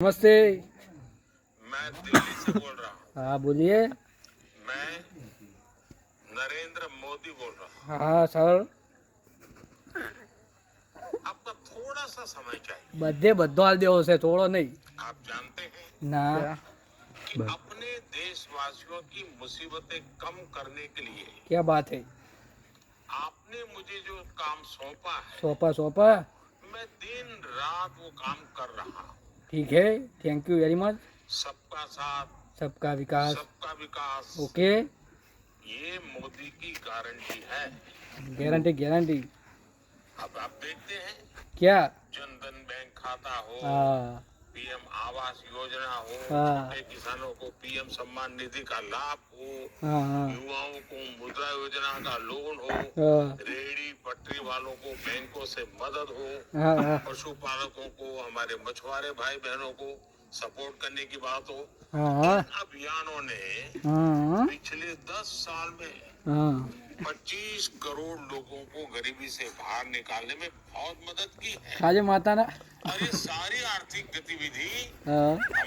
नमस्ते। मैं दिल्ली से बोल रहा हूँ। हाँ बोलिए। मैं नरेंद्र मोदी बोल रहा हूँ। हाँ सर। आपका थोड़ा सा समय चाहिए। બધે બધો હાલ દેવો છે, થોડો નહીં आप जानते हैं ના। कि अपने देशवासियों की मुसीबतें कम करने के लिए क्या बात है। आपने मुझे जो काम सौंपा है, सोपा सोपा। मैं दिन रात वो काम कर रहा हूँ। ठीक है, थैंक यू वेरी मच। सबका साथ, सबका विकास। सबका विकास, ओके। ये मोदी की गारंटी है। Guarantee guarantee. अब आप देखते हैं, क्या। जनधन बैंक खाता हो, हाँ पीएम आवास योजना हो, हाँ छोटे किसानों को पीएम सम्मान निधि का लाभ हो, हाँ हाँ युवाओं को मुद्रा योजना का लोन हो, हाँ रेहड़ी पटरी वालों को बैंकों से मदद हो, हाँ हाँ पशुपालकों को, हमारे मछुआरे भाई बहनों को सपोर्ट करने की बात हो। हाँ इन अभियानों ने हाँ पिछले 10 साल में हाँ 25 करोड़ लोगों को गरीबी से बाहर निकालने में बहुत मदद की है। खाजे माता ना। और ये सारी आर्थिक गतिविधि हाँ